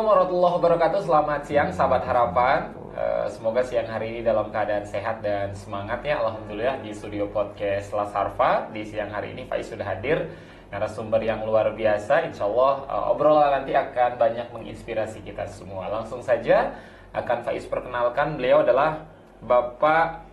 warahmatullahi wabarakatuh. Selamat siang sahabat harapan. Semoga siang hari ini dalam keadaan sehat dan semangat ya. Alhamdulillah di studio podcast Las Harfa di siang hari ini Faiz sudah hadir, narasumber yang luar biasa. Insya Allah obrolan nanti akan banyak menginspirasi kita semua. Langsung saja akan Faiz perkenalkan, beliau adalah Bapak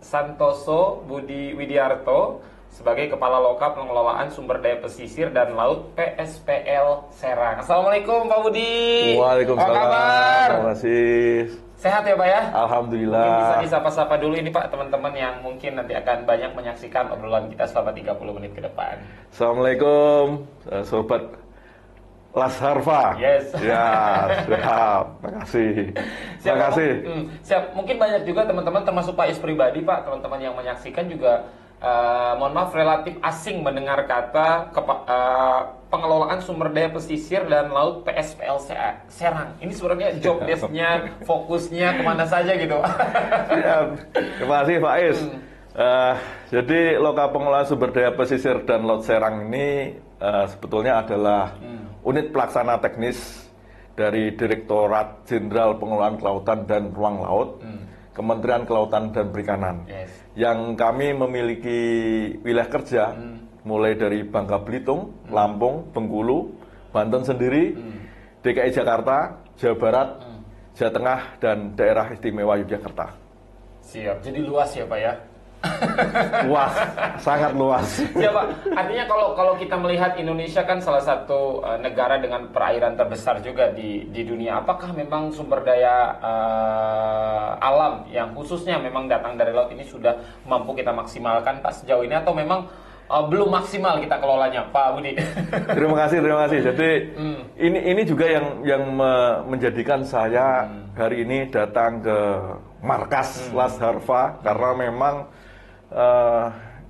Santoso Budi Widiarto sebagai Kepala Loka Pengelolaan Sumber Daya Pesisir dan Laut PSPL Serang. Assalamualaikum Pak Budi. Waalaikumsalam. Apa kabar? Terima kasih. Sehat ya Pak ya? Alhamdulillah. Mungkin bisa disapa-sapa dulu ini Pak, teman-teman yang mungkin nanti akan banyak menyaksikan obrolan kita selama 30 menit ke depan. Assalamualaikum Sobat Las Harfa. Yes. Ya, siap. Terima kasih. Terima kasih. Siap. Mungkin banyak juga teman-teman termasuk Pak Is pribadi Pak, teman-teman yang menyaksikan juga mohon maaf relatif asing mendengar kata pengelolaan sumber daya pesisir dan laut PSPL Serang. Ini sebenarnya job desk-nya, fokusnya kemana saja gitu. Siap. Terima kasih Pak Is. Jadi Loka Pengelolaan Sumber Daya Pesisir dan Laut Serang ini sebetulnya adalah unit pelaksana teknis dari Direktorat Jenderal Pengelolaan Kelautan dan Ruang Laut, Kementerian Kelautan dan Perikanan. Yes. Yang kami memiliki wilayah kerja mulai dari Bangka Belitung, Lampung, Bengkulu, Banten sendiri, DKI Jakarta, Jawa Barat, Jawa Tengah, dan Daerah Istimewa Yogyakarta. Siap. Jadi luas ya Pak ya? Luas, sangat luas. Ya Pak, artinya kalau kita melihat Indonesia kan salah satu negara dengan perairan terbesar juga di dunia. Apakah memang sumber daya alam yang khususnya memang datang dari laut ini sudah mampu kita maksimalkan Pak sejauh ini, atau memang belum maksimal kita kelolanya Pak Budi? Terima kasih. Jadi ini juga yang menjadikan saya hari ini datang ke markas Las Harfa, karena memang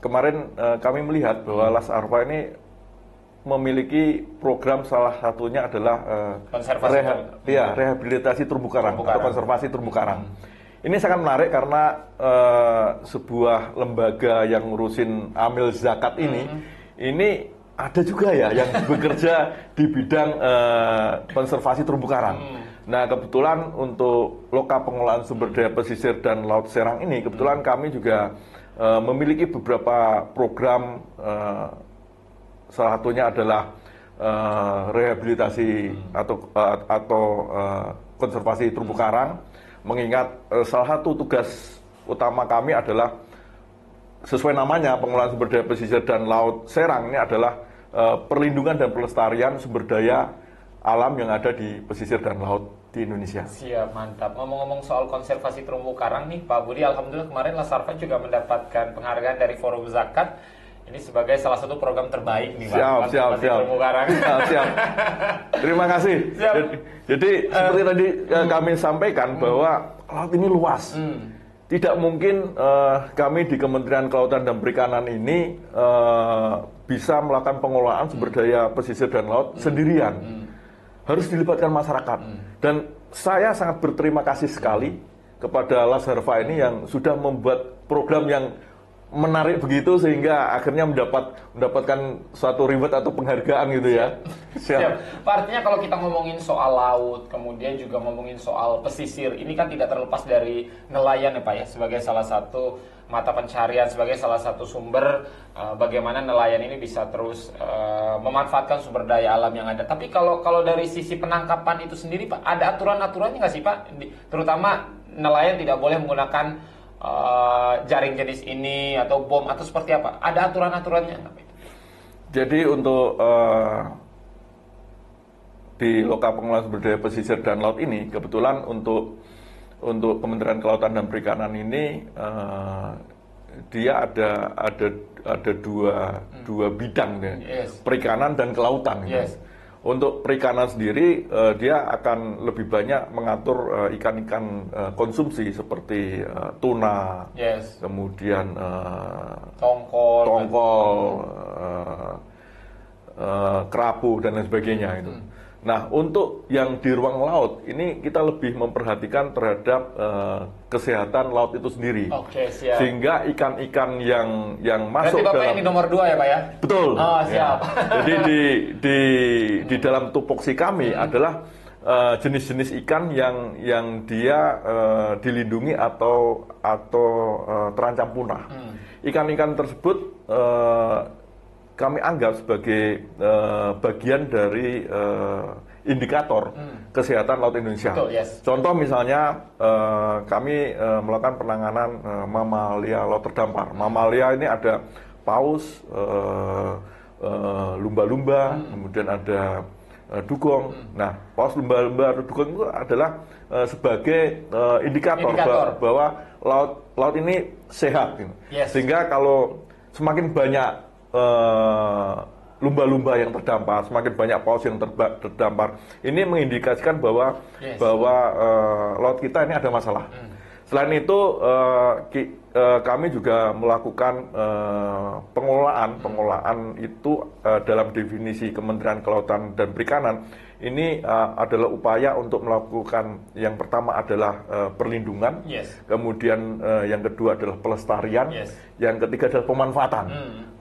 kemarin kami melihat bahwa Las Harfa ini memiliki program, salah satunya adalah rehabilitasi terumbu karang atau konservasi terumbu karang. Ini sangat menarik karena sebuah lembaga yang ngurusin amil zakat ini ada juga ya yang bekerja di bidang konservasi terumbu karang. Nah, kebetulan untuk Loka Pengelolaan Sumber Daya Pesisir dan Laut Serang ini, kebetulan kami juga memiliki beberapa program, salah satunya adalah rehabilitasi atau konservasi terumbu karang. Mengingat salah satu tugas utama kami adalah sesuai namanya, pengelolaan sumber daya pesisir dan laut Serang ini adalah perlindungan dan pelestarian sumber daya alam yang ada di pesisir dan laut di Indonesia. Siap, mantap. Ngomong-ngomong soal konservasi terumbu karang nih Pak Budi, alhamdulillah kemarin Las Harfa juga mendapatkan penghargaan dari Forum Zakat. Ini sebagai salah satu program terbaik nih Pak. Siap. Terumbu karang. Siap. Terima kasih. Siap. Jadi seperti tadi kami sampaikan bahwa laut ini luas. Tidak mungkin kami di Kementerian Kelautan dan Perikanan ini bisa melakukan pengelolaan sumber daya pesisir dan laut sendirian. Harus dilibatkan masyarakat. Dan saya sangat berterima kasih sekali kepada Las Harfa ini yang sudah membuat program yang menarik begitu sehingga akhirnya mendapatkan suatu reward atau penghargaan gitu ya. Siap. Pak, artinya kalau kita ngomongin soal laut, kemudian juga ngomongin soal pesisir, ini kan tidak terlepas dari nelayan ya Pak ya, sebagai salah satu mata pencarian, sebagai salah satu sumber bagaimana nelayan ini bisa terus memanfaatkan sumber daya alam yang ada. Tapi kalau dari sisi penangkapan itu sendiri Pak, ada aturan-aturannya nggak sih Pak? Terutama nelayan tidak boleh menggunakan jaring jenis ini atau bom atau seperti apa? Ada aturan-aturannya nggak? Jadi untuk di Loka Pengelolaan Sumber Daya Pesisir dan Laut ini, kebetulan untuk Kementerian Kelautan dan Perikanan ini dia ada dua bidang ya, perikanan dan kelautan. Yes. Untuk perikanan sendiri, dia akan lebih banyak mengatur ikan-ikan konsumsi seperti tuna, kemudian tongkol, kerapu dan lain sebagainya itu. Nah, untuk yang di ruang laut ini kita lebih memperhatikan terhadap kesehatan laut itu sendiri. Oke, siap. Sehingga ikan-ikan yang masuk Berarti Bapak yang di nomor 2 ya, Pak ya? Betul. Oh, siap. Ya. Jadi di dalam tupoksi kami adalah jenis-jenis ikan yang dia dilindungi atau terancam punah. Ikan-ikan tersebut kami anggap sebagai bagian dari indikator kesehatan laut Indonesia. Betul, yes. Contoh misalnya kami melakukan penanganan mamalia laut terdampar. Mamalia ini ada paus, lumba-lumba, kemudian ada dugong. Nah, paus, lumba-lumba, dugong itu adalah sebagai indikator. Bahwa laut ini sehat. Yes. Sehingga kalau semakin banyak lumba-lumba yang terdampar, semakin banyak paus yang terdampar, ini mengindikasikan bahwa laut kita ini ada masalah. Selain itu kami juga melakukan pengelolaan itu dalam definisi Kementerian Kelautan dan Perikanan. Ini adalah upaya untuk melakukan, yang pertama adalah perlindungan, kemudian yang kedua adalah pelestarian, yang ketiga adalah pemanfaatan.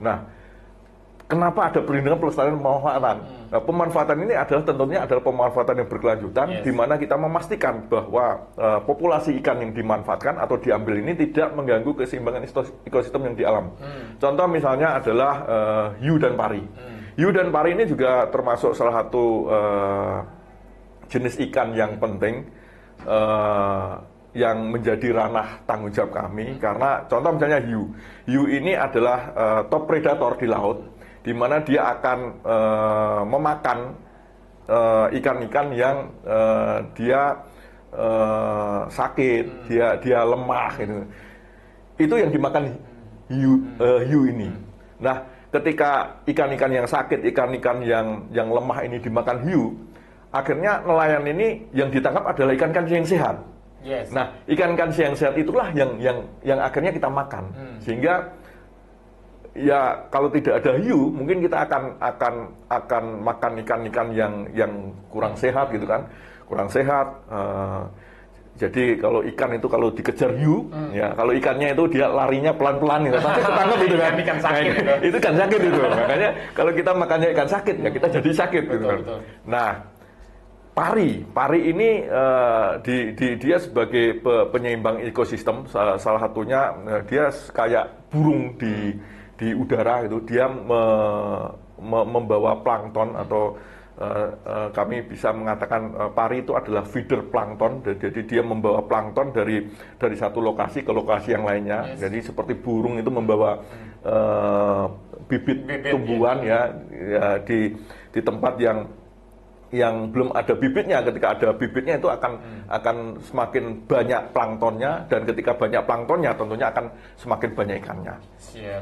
Nah, kenapa ada perlindungan, pelestarian, pemanfaatan? Nah, pemanfaatan ini tentunya adalah pemanfaatan yang berkelanjutan, di mana kita memastikan bahwa populasi ikan yang dimanfaatkan atau diambil ini tidak mengganggu keseimbangan ekosistem yang di alam. Contoh misalnya adalah hiu dan pari. Hiu dan pari ini juga termasuk salah satu jenis ikan yang penting yang menjadi ranah tanggung jawab kami, karena contoh misalnya hiu. Hiu ini adalah top predator di laut, di mana dia akan memakan ikan-ikan yang dia sakit, dia lemah gitu. Itu yang dimakan hiu ini. Nah, ketika ikan-ikan yang sakit, ikan-ikan yang lemah ini dimakan hiu, akhirnya nelayan ini yang ditangkap adalah ikan-ikan yang sehat. Nah, ikan-ikan yang sehat itulah yang akhirnya kita makan. Sehingga ya kalau tidak ada hiu, mungkin kita akan makan ikan-ikan yang kurang sehat gitu kan, kurang sehat. Jadi kalau ikan itu kalau dikejar hiu, ya kalau ikannya itu dia larinya pelan-pelan gitu, sampai ketangkep gitu kan. Ikan sakit itu kan sakit itu. Makanya kalau kita makannya ikan sakit, ya kita jadi sakit gitu kan. Nah, pari ini dia sebagai penyeimbang ekosistem, salah satunya dia kayak burung di udara itu, dia membawa plankton atau kami bisa mengatakan pari itu adalah feeder plankton. Jadi dia membawa plankton dari satu lokasi ke lokasi yang lainnya. Jadi seperti burung itu membawa bibit tumbuhan ya di tempat yang belum ada bibitnya. Ketika ada bibitnya itu akan semakin banyak planktonnya, dan ketika banyak planktonnya tentunya akan semakin banyak ikannya.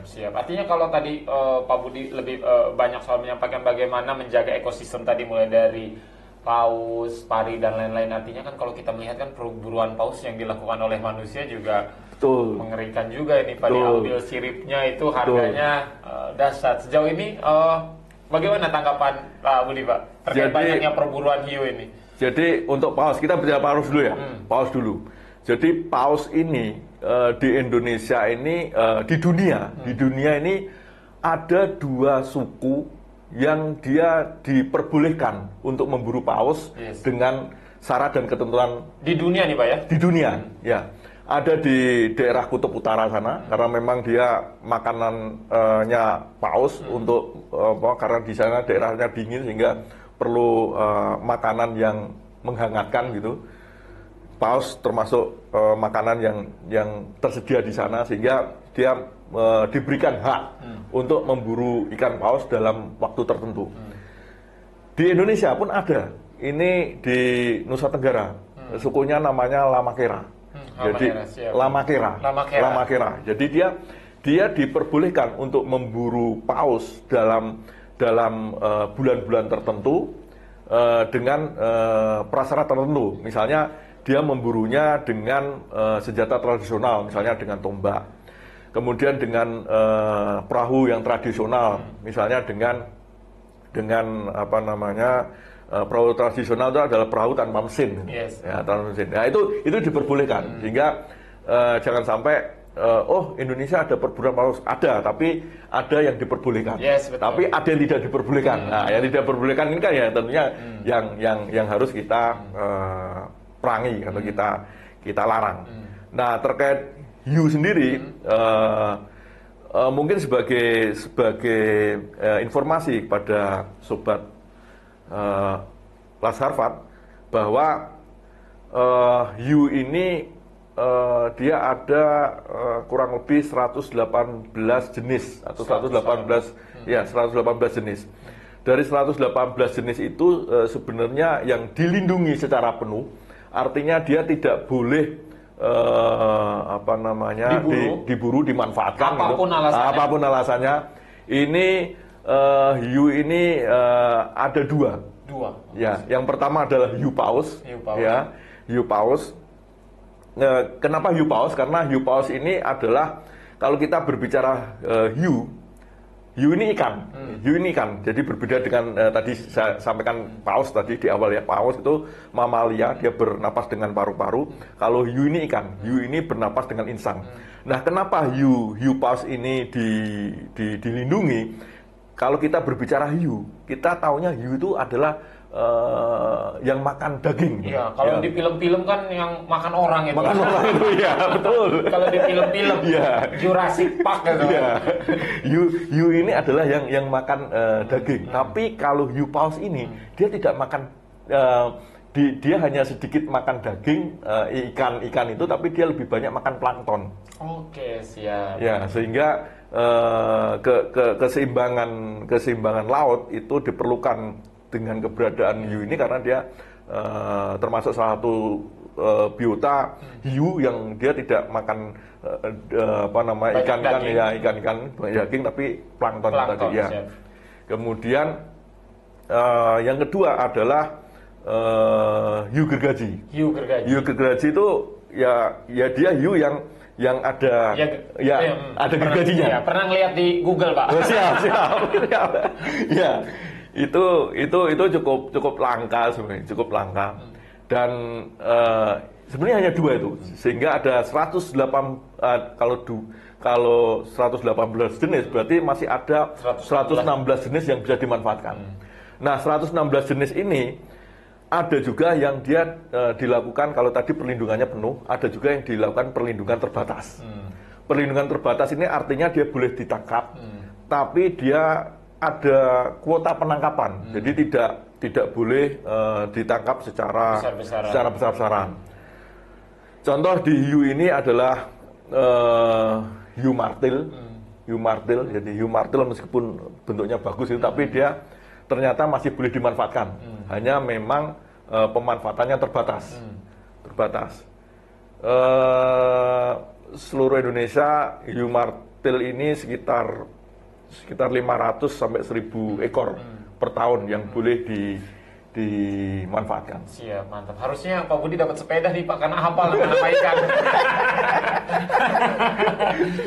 Siap. Artinya kalau tadi Pak Budi lebih banyak soal menyampaikan bagaimana menjaga ekosistem tadi, mulai dari paus, pari dan lain-lain. Artinya kan kalau kita melihat kan perburuan paus yang dilakukan oleh manusia juga mengerikan juga ini. Pak, diambil siripnya itu harganya dahsyat. Sejauh ini bagaimana tanggapan Pak Budi, Pak, terkait banyaknya perburuan hiu ini? Jadi untuk paus, kita bicara paus dulu ya. Paus dulu. Jadi paus ini di Indonesia ini, di dunia ini ada 2 suku yang dia diperbolehkan untuk memburu paus dengan syarat dan ketentuan. Di dunia nih Pak ya? Di dunia, ya. Ada di daerah Kutub Utara sana, karena memang dia makanannya paus untuk karena di sana daerahnya dingin sehingga perlu makanan yang menghangatkan gitu. Paus termasuk makanan yang tersedia di sana, sehingga dia diberikan hak untuk memburu ikan paus dalam waktu tertentu. Di Indonesia pun ada. Ini di Nusa Tenggara, sukunya namanya Lamakera. Jadi Lamakera. Jadi dia diperbolehkan untuk memburu paus dalam bulan-bulan tertentu dengan prasyarat tertentu. Misalnya dia memburunya dengan senjata tradisional, misalnya dengan tombak. Kemudian dengan perahu yang tradisional, misalnya dengan perahu tradisional itu adalah perahu tanpa mesin, ya, tanpa mesin. Nah itu diperbolehkan, sehingga jangan sampai oh Indonesia ada perburuan paus, ada, tapi ada yang diperbolehkan, Yes, betul. tapi ada yang tidak diperbolehkan. Nah, yang tidak diperbolehkan ini kan ya tentunya yang harus kita perangi atau kita larang. Nah, terkait hiu sendiri, mungkin sebagai informasi kepada sobat Las Harvard bahwa hiu ini dia ada kurang lebih 118 jenis atau 118 jenis. Dari 118 jenis itu sebenarnya yang dilindungi secara penuh, artinya dia tidak boleh diburu, dimanfaatkan apapun alasannya. Ini hiu ini ada dua. Ya, yang pertama adalah hiu paus. Ya, hiu paus. Kenapa hiu paus? Karena hiu paus ini adalah, kalau kita berbicara hiu ini ikan. Hiu ini ikan. Jadi berbeda dengan tadi saya sampaikan paus tadi di awal ya. Paus itu mamalia, dia bernapas dengan paru-paru. Kalau hiu ini ikan. Hiu ini bernapas dengan insang. Nah, kenapa hiu paus ini dilindungi? Kalau kita berbicara hiu, kita taunya hiu itu adalah yang makan daging. Iya, kalau di film-film kan yang makan orang itu. Makan orang itu, ya betul. Kalau di film-film, Jurassic Park gitu. Ya. Hiu ini adalah yang makan daging. Tapi kalau hiu paus ini dia tidak makan, dia hanya sedikit makan daging ikan itu, tapi dia lebih banyak makan plankton. Oke, siap. Ya, sehingga keseimbangan laut itu diperlukan dengan keberadaan hiu ini, karena dia termasuk salah satu biota hiu yang dia tidak makan ikan daging, tapi plankton tadi ya. Siap. Kemudian yang kedua adalah hiu gergaji. Hiu gergaji itu ya dia hiu yang ada ada gergajinya. Ya, pernah lihat di Google, Pak. Oh, siap. Ya. Itu cukup langka sebenarnya, cukup langka. Dan sebenarnya hanya dua itu, sehingga ada 118 kalau 118 jenis, berarti masih ada 116 jenis yang bisa dimanfaatkan. Nah, 116 jenis ini ada juga yang dia dilakukan, kalau tadi perlindungannya penuh, ada juga yang dilakukan perlindungan terbatas. Perlindungan terbatas ini artinya dia boleh ditangkap, tapi dia ada kuota penangkapan, jadi tidak boleh ditangkap secara besar-besaran. Contoh di hiu ini adalah hiu martil. Jadi hiu martil meskipun bentuknya bagus itu, tapi dia ternyata masih boleh dimanfaatkan. Hanya memang pemanfaatannya terbatas. Seluruh Indonesia hiu martil ini sekitar 500 sampai 1000 ekor per tahun yang boleh dimanfaatkan. Siap, mantap. Harusnya Pak Budi dapat sepeda nih, Pak, karena hafal nama ikan.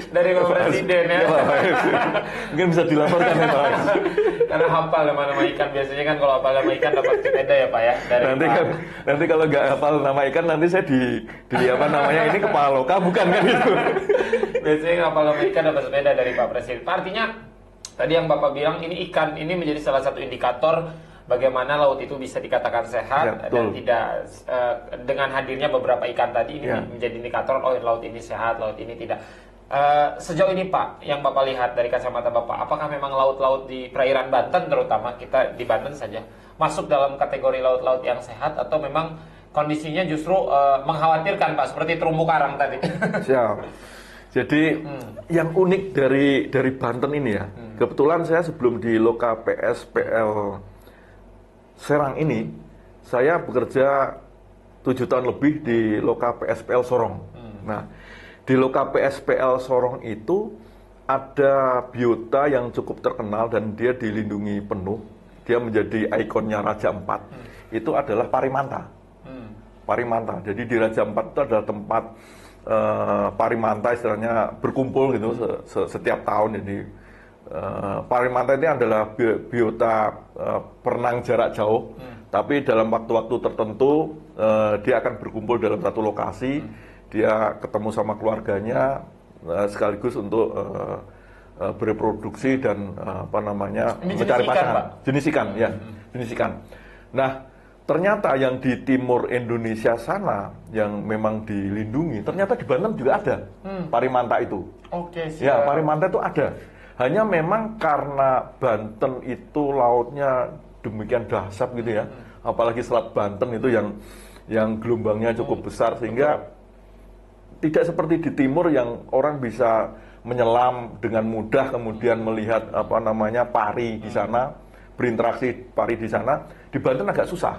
Dari Pak Presiden ya. Mungkin bisa dilaporkan ya, Pak. Karena hafal nama ikan, biasanya kan kalau hafal nama ikan dapat sepeda ya, Pak ya. Nanti kalau nggak hafal nama ikan, nanti saya di apa namanya ini kepala loka, bukan kan itu. Biasanya hafal nama ikan dapat sepeda dari Pak Presiden. Artinya tadi yang Bapak bilang, ini ikan ini menjadi salah satu indikator bagaimana laut itu bisa dikatakan sehat, dan tidak dengan hadirnya beberapa ikan tadi ini menjadi indikator laut ini sehat, laut ini tidak. Sejauh ini Pak, yang Bapak lihat dari kacamata Bapak, apakah memang laut-laut di perairan Banten, terutama kita di Banten saja, masuk dalam kategori laut-laut yang sehat, atau memang kondisinya justru mengkhawatirkan, Pak, seperti terumbu karang tadi? Siap. Jadi yang unik dari Banten ini ya, kebetulan saya sebelum di Loka PSPL Serang ini, saya bekerja 7 tahun lebih di Loka PSPL Sorong. Nah, di Loka PSPL Sorong itu ada biota yang cukup terkenal dan dia dilindungi penuh. Dia menjadi ikonnya Raja Ampat. Itu adalah Parimanta. Parimanta. Jadi di Raja Ampat itu adalah tempat Parimanta istilahnya berkumpul gitu setiap tahun. Jadi Parimanta ini adalah biota perenang jarak jauh, tapi dalam waktu-waktu tertentu dia akan berkumpul dalam satu lokasi, dia ketemu sama keluarganya, sekaligus untuk bereproduksi dan mencari pasangan. Jenis ikan, ya, jenis ikan. Nah, ternyata yang di timur Indonesia sana yang memang dilindungi, ternyata di Banten juga ada parimanta itu. Oke, siap. Ya, parimanta itu ada. Hanya memang karena Banten itu lautnya demikian dahsyat gitu ya, apalagi Selat Banten itu yang gelombangnya cukup besar sehingga tidak seperti di timur yang orang bisa menyelam dengan mudah kemudian melihat pari di sana, berinteraksi pari di sana. Di Banten agak susah.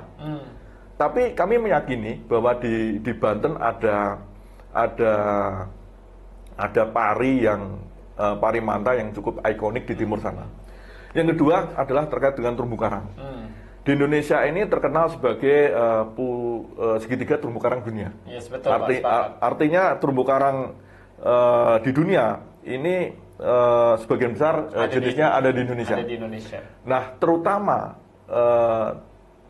Tapi kami meyakini bahwa di Banten ada pari parimanta yang cukup ikonik di timur sana. Yang kedua adalah terkait dengan terumbu karang. Di Indonesia ini terkenal sebagai segitiga terumbu karang dunia. Yes, betul, artinya terumbu karang di dunia ini sebagian besar jenisnya ada di Indonesia. Ada di Indonesia. Nah, terutama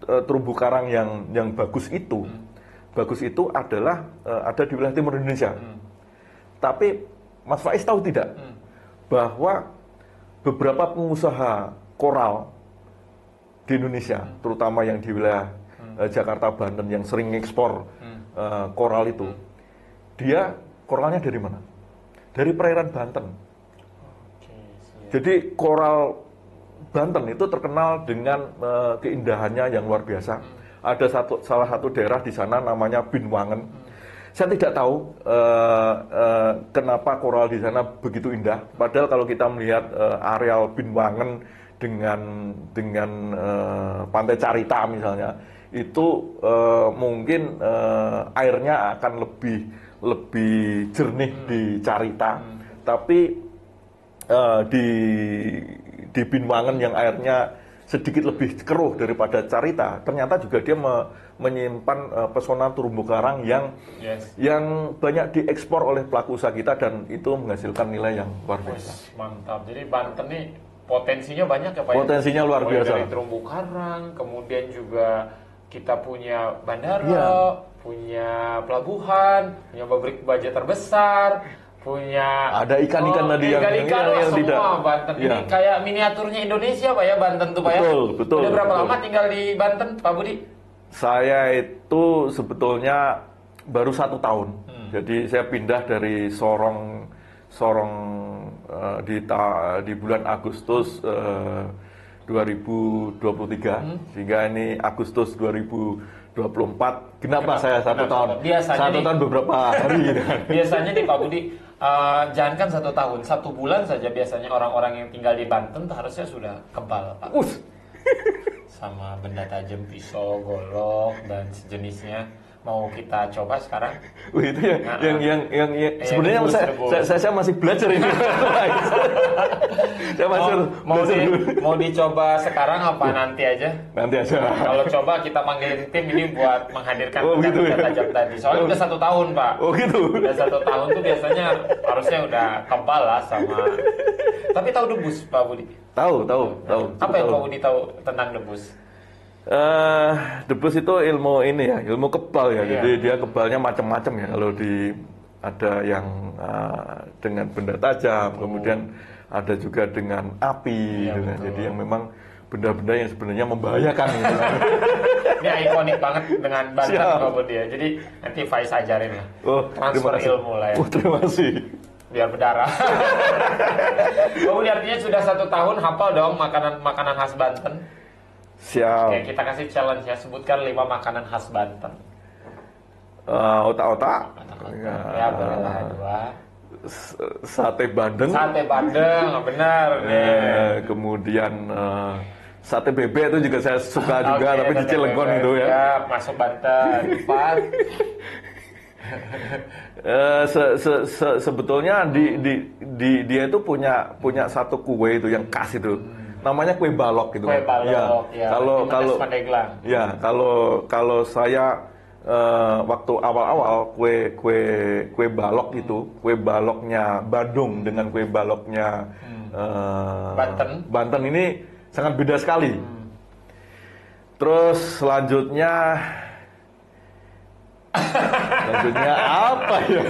terumbu karang yang bagus itu adalah ada di wilayah timur Indonesia. Tapi Mas Faiz tahu tidak bahwa beberapa pengusaha koral di Indonesia, terutama yang di wilayah Jakarta, Banten yang sering ekspor koral itu, dia koralnya dari mana? Dari perairan Banten. Jadi koral Banten itu terkenal dengan keindahannya yang luar biasa. Ada salah satu daerah di sana namanya Binwangen. Saya tidak tahu kenapa koral di sana begitu indah. Padahal kalau kita melihat areal Binwangen dengan Pantai Carita misalnya, itu mungkin airnya akan lebih jernih di Carita, tapi di Binwangen yang airnya sedikit lebih keruh daripada Carita, ternyata juga dia menyimpan pesona terumbu karang yang banyak diekspor oleh pelaku usaha kita dan itu menghasilkan nilai yang luar biasa. Mantap. Jadi Banten nih potensinya banyak ya Pak? Potensinya luar biasa. Dari terumbu karang, kemudian juga kita punya bandara, punya pelabuhan, punya pabrik baja terbesar, punya ada ikan-ikan tadi yang semua tidak. Banten ini kayak miniaturnya Indonesia Pak ya, Banten tuh Pak ya. Betul. Udah berapa lama tinggal di Banten Pak Budi? Saya itu sebetulnya baru 1 tahun. Jadi saya pindah dari Sorong di bulan Agustus 2023 sehingga ini Agustus 2024. Kenapa saya 1 tahun? Biasanya 1 tahun beberapa hari. Biasanya nih Pak Budi, jangankan 1 tahun, 1 bulan saja biasanya orang-orang yang tinggal di Banten harusnya sudah kebal Pak. Sama benda tajam, pisau, golok dan sejenisnya. Mau kita coba sekarang? Itu yang sebenarnya saya masih belajar ini. Saya mau dicoba sekarang apa nanti aja? Nanti aja. Kalau coba kita panggilin tim ini buat menghadirkan benda tajam tadi. Soalnya udah 1 tahun Pak. Oh gitu. Udah 1 tahun tuh biasanya harusnya udah kebal lah sama. Tapi tahu debus Pak Budi? Tahu. Apa yang Pak Budi tahu tentang debus? Debus itu ilmu kebal ya. Jadi dia kebalnya macam-macam ya. Kalau ada yang dengan benda tajam, kemudian ada juga dengan api, jadi yang memang benda-benda yang sebenarnya membahayakan. Gitu. Ini ikonik banget dengan Banten Pak Budi ya. Jadi nanti Faiz ajarin lah. Transfer ilmu lah ya. Terima kasih. Biar berdarah. Pak Budi artinya sudah 1 tahun hafal dong makanan khas Banten. Siap. Oke, kita kasih challenge ya, sebutkan 5 makanan khas Banten. Otak-otak. Ya, bolehlah 2. Sate Bandeng. Sate Bandeng, benar. Kemudian sate bebek itu juga saya suka juga, tapi di Cilegon itu ya. Ya, masuk Banten. 4. Sebetulnya dia itu punya satu kue itu yang khas itu. Namanya kue balok gitu. Kue balok, ya. Kalau saya waktu awal-awal kue balok itu, kue baloknya Bandung dengan kue baloknya Banten ini sangat beda sekali. Terus selanjutnya apa ya?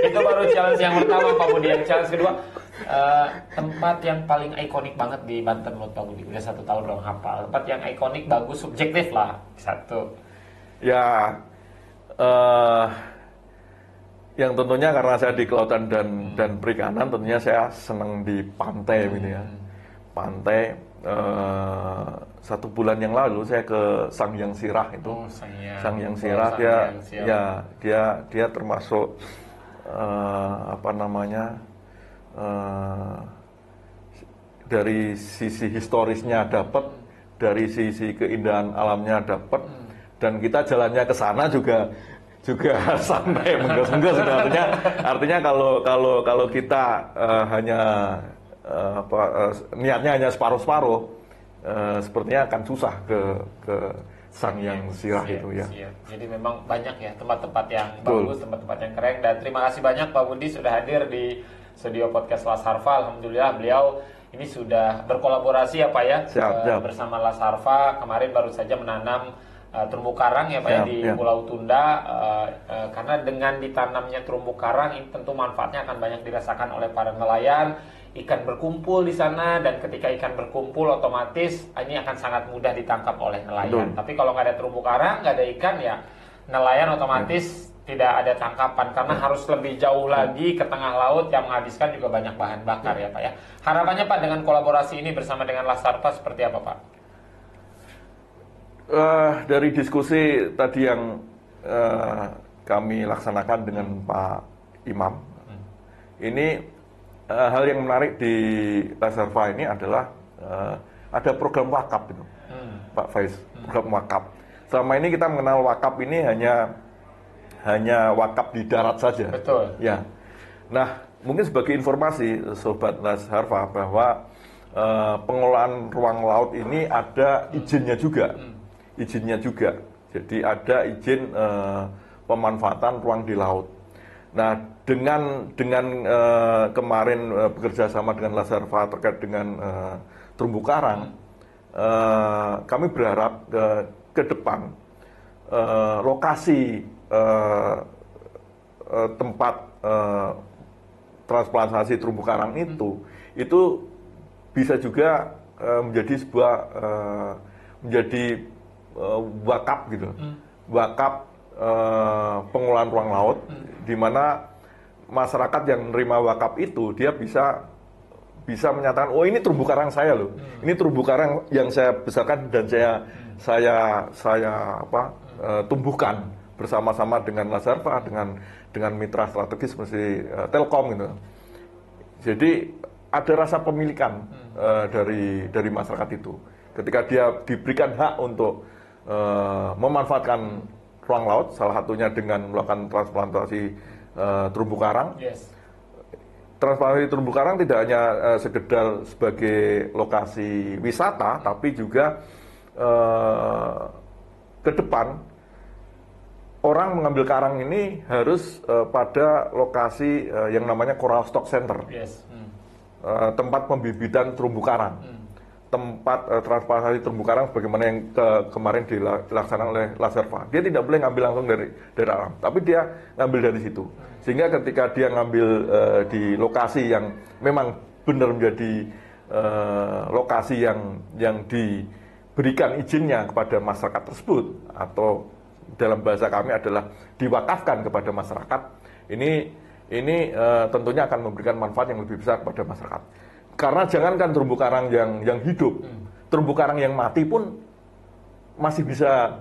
Itu baru challenge yang pertama Pak Budi. Yang challenge kedua, tempat yang paling ikonik banget di Banten menurut Pak Budi. Udah 1 tahun dong hafal. Tempat yang ikonik, bagus, subjektif lah. 1. Ya, yang tentunya karena saya di kelautan dan perikanan, tentunya saya senang di pantai gitu ya. Pantai. 1 bulan yang lalu saya ke Sangyang Sirah itu. Sangyang Sirah dia termasuk dari sisi historisnya dapat, dari sisi keindahan alamnya dapat, dan kita jalannya ke sana juga santai, menggas-menggas. Artinya kalau kita hanya niatnya hanya separuh-separuh, sepertinya akan susah ke Sangyang Sirah itu ya. Jadi memang banyak ya tempat-tempat yang bagus, tempat-tempat yang keren. Dan terima kasih banyak Pak Budi sudah hadir di studio podcast Las Harfa. Alhamdulillah beliau ini sudah berkolaborasi ya Pak ya, siap. bersama Las Harfa. Kemarin baru saja menanam terumbu karang ya Pak ya di Pulau Tunda. Karena dengan ditanamnya terumbu karang ini tentu manfaatnya akan banyak dirasakan oleh para nelayan. Ikan berkumpul di sana, dan ketika ikan berkumpul otomatis ini akan sangat mudah ditangkap oleh nelayan. Tapi kalau nggak ada terumbu karang, nggak ada ikan ya nelayan otomatis tidak ada tangkapan, karena harus lebih jauh lagi ke tengah laut yang menghabiskan juga banyak bahan bakar ya Pak ya. Harapannya Pak dengan kolaborasi ini bersama dengan Las Harfa seperti apa Pak? Dari diskusi tadi yang kami laksanakan dengan Pak Imam, ini hal yang menarik di Las Harfa ini adalah ada program wakaf itu, Pak Faiz, program wakaf. Selama ini kita mengenal wakaf ini hanya wakaf di darat saja. Betul. Ya. Nah, mungkin sebagai informasi Sobat Las Harfa bahwa pengelolaan ruang laut ini ada izinnya juga. Jadi ada izin pemanfaatan ruang di laut. Nah, dengan kemarin bekerja sama dengan Las Harfa terkait dengan terumbu karang, kami berharap ke depan lokasi tempat transplantasi terumbu karang itu bisa juga menjadi sebuah wakaf gitu, wakaf pengelolaan ruang laut, di mana masyarakat yang menerima wakaf itu dia bisa menyatakan, oh ini terumbu karang saya loh, ini terumbu karang yang saya besarkan dan saya tumbuhkan bersama-sama dengan Las Harfa, dengan mitra strategis seperti Telkom gitu. Jadi ada rasa pemilikan dari masyarakat itu ketika dia diberikan hak untuk memanfaatkan ruang laut, salah satunya dengan melakukan transplantasi terumbu karang. Transplantasi terumbu karang tidak hanya sekedar sebagai lokasi wisata, tapi juga ke depan orang mengambil karang ini harus pada lokasi yang namanya Coral Stock Center, tempat pembibitan terumbu karang, tempat transplantasi terumbu karang sebagaimana yang kemarin dilaksanakan oleh Las Harfa. Dia tidak boleh ngambil langsung dari alam, tapi dia ngambil dari situ. Sehingga ketika dia ngambil di lokasi yang memang benar menjadi lokasi yang diberikan izinnya kepada masyarakat tersebut, atau dalam bahasa kami adalah diwakafkan kepada masyarakat, ini tentunya akan memberikan manfaat yang lebih besar kepada masyarakat. Karena jangankan terumbu karang yang hidup, terumbu karang yang mati pun masih bisa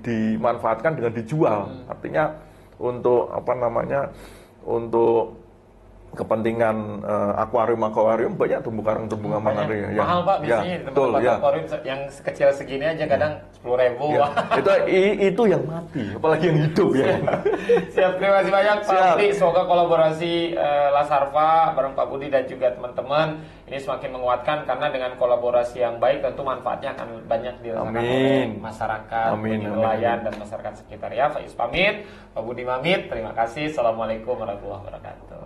dimanfaatkan dengan dijual. Artinya untuk untuk kepentingan akuarium banyak terumbu karang mahal Pak biasanya di tempat akuarium yang sekecil segini aja kadang 10.000. Itu yang mati, apalagi yang hidup ya. Siap, terima kasih banyak Pak Budi. Semoga kolaborasi Las Harfa bareng Pak Budi dan juga teman-teman ini semakin menguatkan, karena dengan kolaborasi yang baik tentu manfaatnya akan banyak dirasakan oleh masyarakat, nelayan dan masyarakat sekitar ya. Faiz pamit, Pak Budi pamit. Terima kasih. Assalamualaikum warahmatullahi wabarakatuh.